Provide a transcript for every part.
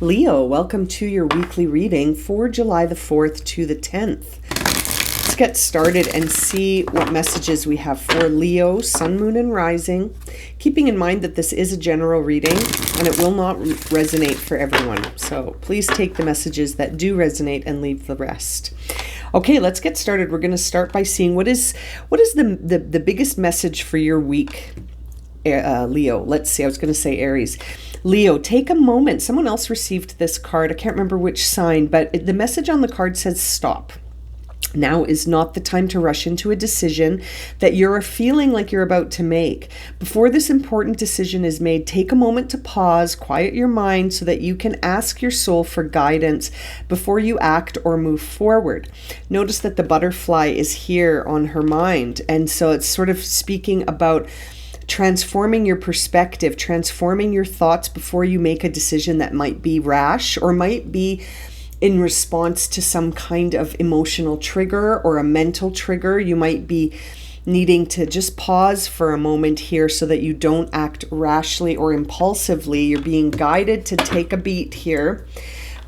Leo, welcome to your weekly reading for July the 4th to the 10th. Let's get started and see what messages we have for Leo, Sun, Moon, and Rising, keeping in mind that this is a general reading and it will not resonate for everyone. So please take the messages that do resonate and leave the rest. Okay, let's get started. We're going to start by seeing what is the biggest message for your week, Leo. Let's see, I was going to say Aries. Leo, take a moment. Someone else received this card. I can't remember which sign, but the message on the card says stop. Now is not the time to rush into a decision that you're feeling like you're about to make. Before this important decision is made, take a moment to pause, quiet your mind so that you can ask your soul for guidance before you act or move forward. Notice that the butterfly is here on her mind. And so it's sort of speaking about transforming your perspective, transforming your thoughts before you make a decision that might be rash or might be in response to some kind of emotional trigger or a mental trigger. You might be needing to just pause for a moment here so that you don't act rashly or impulsively. You're being guided to take a beat here.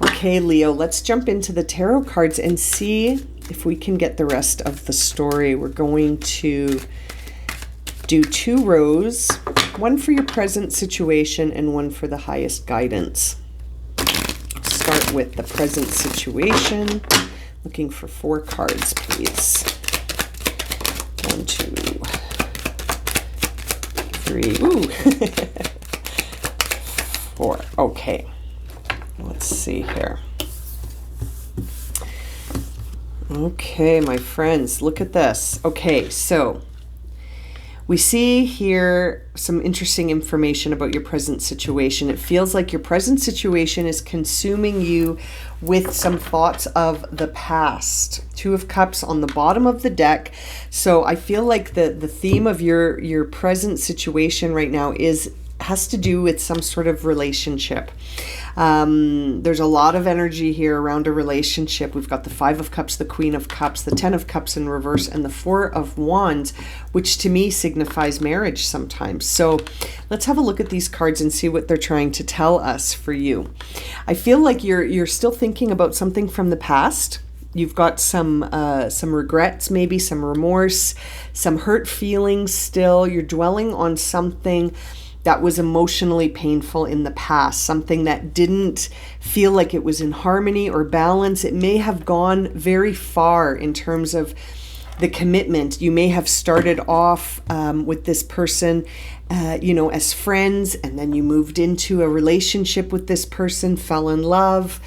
Okay, Leo, let's jump into the tarot cards and see if we can get the rest of the story. We're going to do 2 rows, one for your present situation and one for the highest guidance. Start with the present situation. Looking for 4 cards, please. 1, 2, 3. Ooh. 4. Okay. Let's see here. Okay, my friends, look at this. Okay, so we see here some interesting information about your present situation. It feels like your present situation is consuming you with some thoughts of the past. 2 of Cups on the bottom of the deck. So I feel like the theme of your present situation right now has to do with some sort of relationship. There's a lot of energy here around a relationship. We've got the 5 of Cups, the Queen of Cups, the 10 of Cups in reverse, and the 4 of Wands, which to me signifies marriage sometimes. So let's have a look at these cards and see what they're trying to tell us for you. I feel like you're still thinking about something from the past. You've got some regrets, maybe some remorse, some hurt feelings still. You're dwelling on something that was emotionally painful in the past, something that didn't feel like it was in harmony or balance. It may have gone very far in terms of the commitment. You may have started off with this person, as friends, and then you moved into a relationship with this person, fell in love,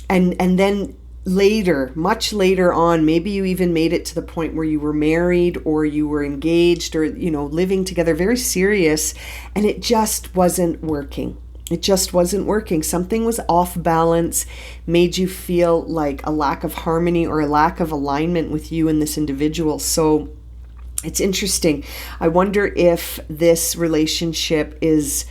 and then later, much later on, maybe you even made it to the point where you were married or you were engaged or, living together, very serious, and it just wasn't working. It just wasn't working. Something was off balance, made you feel like a lack of harmony or a lack of alignment with you and this individual. So it's interesting. I wonder if this relationship is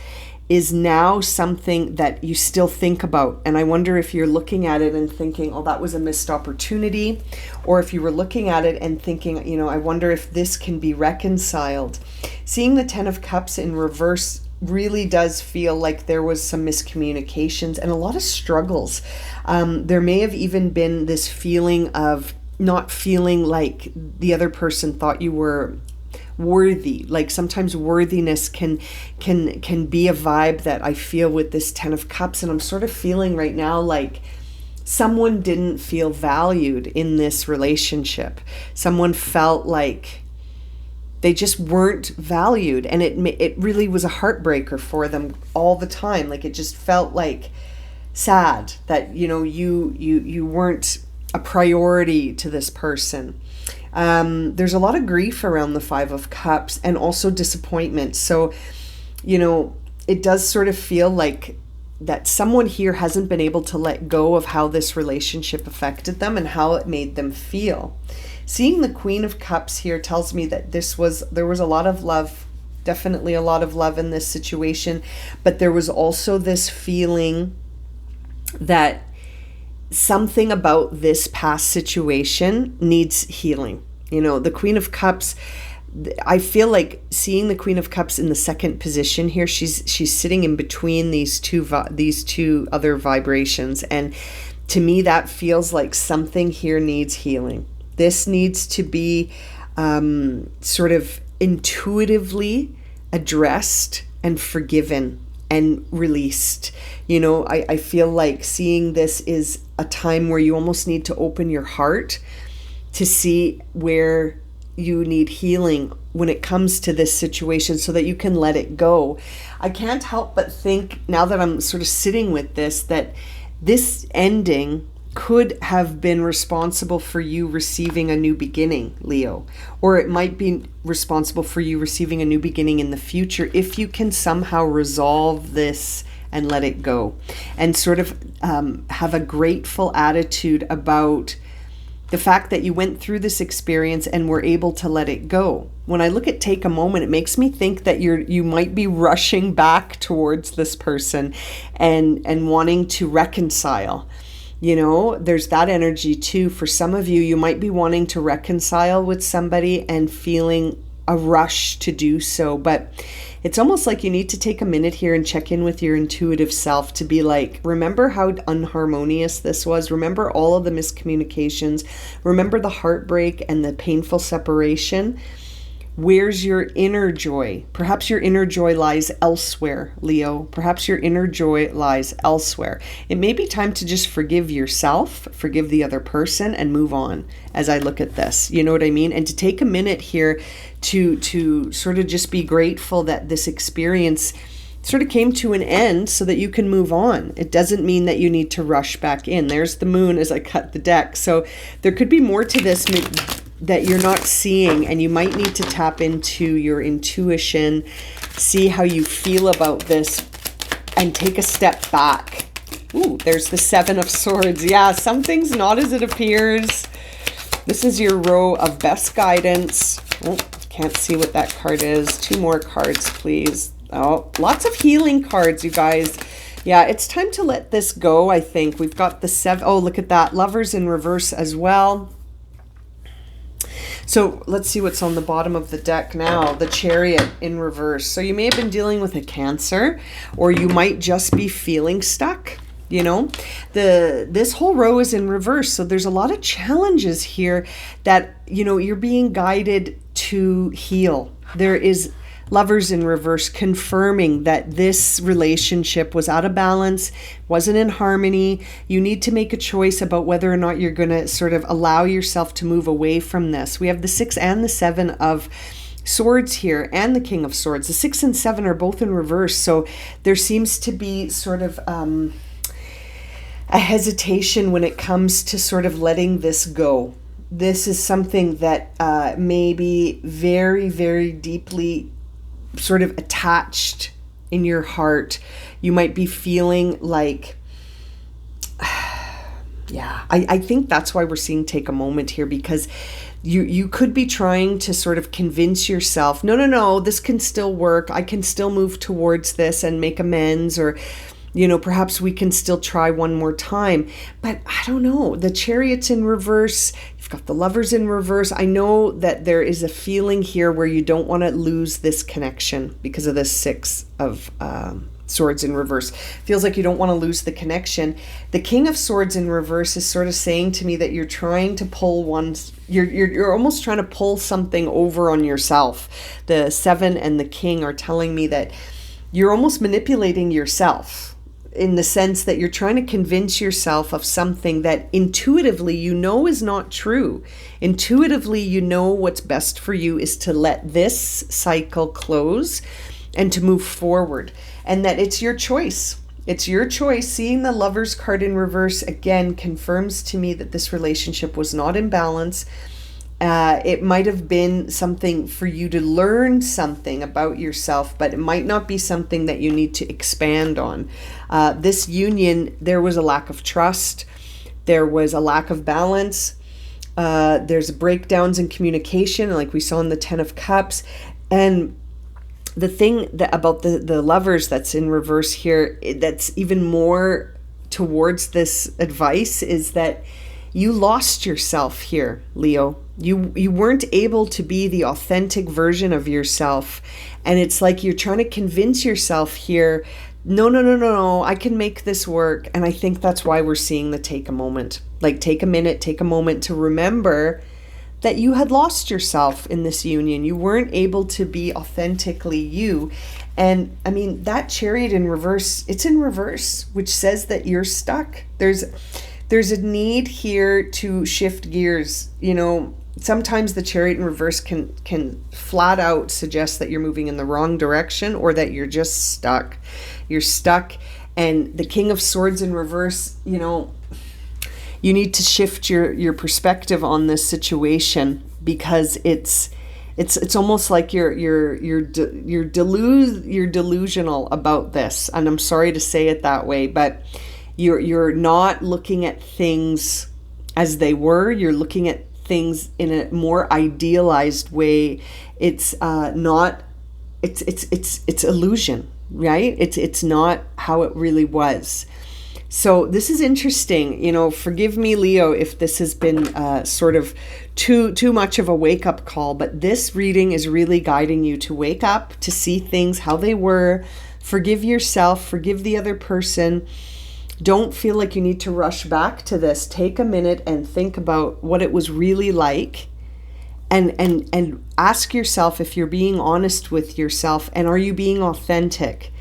now something that you still think about. And I wonder if you're looking at it and thinking, oh, that was a missed opportunity. Or if you were looking at it and thinking, I wonder if this can be reconciled. Seeing the 10 of Cups in reverse really does feel like there was some miscommunications and a lot of struggles. There may have even been this feeling of not feeling like the other person thought you were worthy. Like sometimes worthiness can be a vibe that I feel with this 10 of Cups, and I'm sort of feeling right now like someone didn't feel valued in this relationship. Someone felt like they just weren't valued, and it really was a heartbreaker for them all the time. Like it just felt like sad that you weren't a priority to this person. There's a lot of grief around the 5 of Cups and also disappointment. So, it does sort of feel like that someone here hasn't been able to let go of how this relationship affected them and how it made them feel. Seeing the Queen of Cups here tells me that there was a lot of love, definitely a lot of love in this situation, but there was also this feeling that something about this past situation needs healing. The Queen of Cups I feel like seeing the Queen of Cups in the second position here, she's sitting in between these two other vibrations, and to me that feels like something here needs healing. This needs to be sort of intuitively addressed and forgiven and released. You know, I feel like seeing this is a time where you almost need to open your heart to see where you need healing when it comes to this situation so that you can let it go. I can't help but think, now that I'm sort of sitting with this, that this ending could have been responsible for you receiving a new beginning, Leo, or it might be responsible for you receiving a new beginning in the future if you can somehow resolve this and let it go, and sort of have a grateful attitude about the fact that you went through this experience and were able to let it go. When I look at take a moment, it makes me think that you might be rushing back towards this person and wanting to reconcile. You know, there's that energy too. For some of you, you might be wanting to reconcile with somebody and feeling a rush to do so, but it's almost like you need to take a minute here and check in with your intuitive self to be like, remember how unharmonious this was? Remember all of the miscommunications? Remember the heartbreak and the painful separation? Where's your inner joy? Perhaps your inner joy lies elsewhere, Leo. Perhaps your inner joy lies elsewhere. It may be time to just forgive yourself, forgive the other person, and move on as I look at this. You know what I mean? And to take a minute here to sort of just be grateful that this experience sort of came to an end so that you can move on. It doesn't mean that you need to rush back in. There's the moon as I cut the deck. So there could be more to this that you're not seeing, and you might need to tap into your intuition, see how you feel about this, and take a step back. Ooh, there's the Seven of Swords. Yeah, something's not as it appears. This is your row of best guidance. Oh, can't see what that card is. 2 more cards, please. Oh, lots of healing cards, you guys. Yeah, it's time to let this go, I think. We've got the 7. Oh, look at that. Lovers in reverse as well. So let's see what's on the bottom of the deck now. The Chariot in reverse. So you may have been dealing with a Cancer, or you might just be feeling stuck. You know, this whole row is in reverse. So there's a lot of challenges here that, you know, you're being guided to heal. There is Lovers in reverse, confirming that this relationship was out of balance, wasn't in harmony. You need to make a choice about whether or not you're going to sort of allow yourself to move away from this. We have the 6 and the 7 of Swords here, and the King of Swords. The 6 and 7 are both in reverse. So there seems to be sort of a hesitation when it comes to sort of letting this go. This is something that may be very, very deeply sort of attached in your heart. You might be feeling like, yeah, I think that's why we're seeing take a moment here, because you could be trying to sort of convince yourself, no, this can still work. I can still move towards this and make amends, or, you know, perhaps we can still try one more time. But I don't know. The Chariot's in reverse. You've got the Lovers in reverse. I know that there is a feeling here where you don't want to lose this connection because of the 6 of Swords in reverse. Feels like you don't want to lose the connection. The King of Swords in reverse is sort of saying to me that you're trying to pull you're almost trying to pull something over on yourself. The 7 and the King are telling me that you're almost manipulating yourself, in the sense that you're trying to convince yourself of something that intuitively you know is not true. Intuitively, you know what's best for you is to let this cycle close and to move forward, and that it's your choice. It's your choice. Seeing the Lovers card in reverse again confirms to me that this relationship was not in balance. It might have been something for you to learn something about yourself, but it might not be something that you need to expand on. This union, there was a lack of trust. There was a lack of balance. There's breakdowns in communication, like we saw in the 10 of Cups. And the thing that about the Lovers that's in reverse here, that's even more towards this advice, is that You lost yourself here, Leo. You weren't able to be the authentic version of yourself. And it's like you're trying to convince yourself here, no, no, no, no, no, I can make this work. And I think that's why we're seeing the take a moment. Like take a minute, take a moment to remember that you had lost yourself in this union. You weren't able to be authentically you. And I mean, that Chariot in reverse, it's in reverse, which says that you're stuck. There's a need here to shift gears. You know, sometimes the Chariot in reverse can flat out suggest that you're moving in the wrong direction or that you're just stuck. You're stuck. And the King of Swords in reverse, you know, you need to shift your perspective on this situation, because it's almost like you're delusional about this. And I'm sorry to say it that way, but you're not looking at things as they were. You're looking at things in a more idealized way. It's not. It's illusion, right? It's not how it really was. So this is interesting. You know, forgive me, Leo, if this has been sort of too much of a wake-up call, but this reading is really guiding you to wake up, to see things how they were, forgive yourself, forgive the other person. Don't feel like you need to rush back to this. Take a minute and think about what it was really like, and ask yourself if you're being honest with yourself, and are you being authentic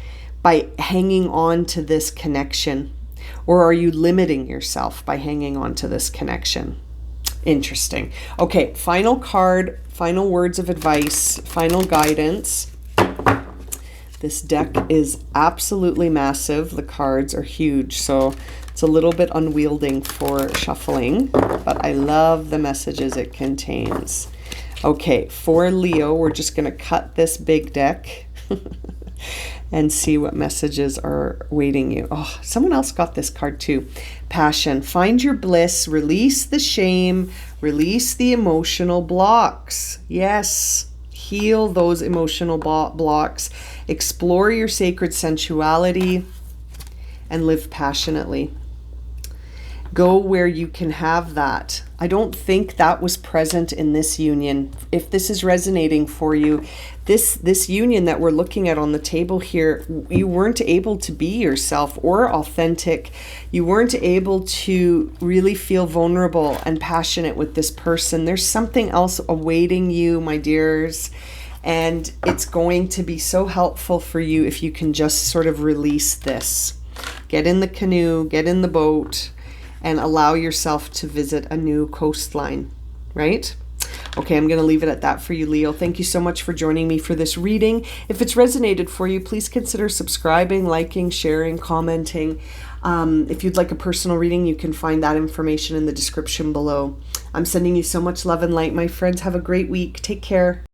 by hanging on to this connection? Or are you limiting yourself by hanging on to this connection? Interesting. Okay, final card, final words of advice, final guidance. This deck is absolutely massive. The cards are huge, so it's a little bit unwielding for shuffling, but I love the messages it contains. Okay, for Leo, we're just going to cut this big deck and see what messages are waiting you. Oh, someone else got this card too. Passion. Find your bliss. Release the shame. Release the emotional blocks. Yes. Heal those emotional blocks. Explore your sacred sensuality and live passionately. Go where you can have that. I don't think that was present in this union. If this is resonating for you, this union that we're looking at on the table here, you weren't able to be yourself or authentic. You weren't able to really feel vulnerable and passionate with this person. There's something else awaiting you, my dears. And it's going to be so helpful for you if you can just sort of release this. Get in the canoe, get in the boat, and allow yourself to visit a new coastline, right? Okay, I'm going to leave it at that for you, Leo. Thank you so much for joining me for this reading. If it's resonated for you, please consider subscribing, liking, sharing, commenting. If you'd like a personal reading, you can find that information in the description below. I'm sending you so much love and light, my friends. Have a great week. Take care.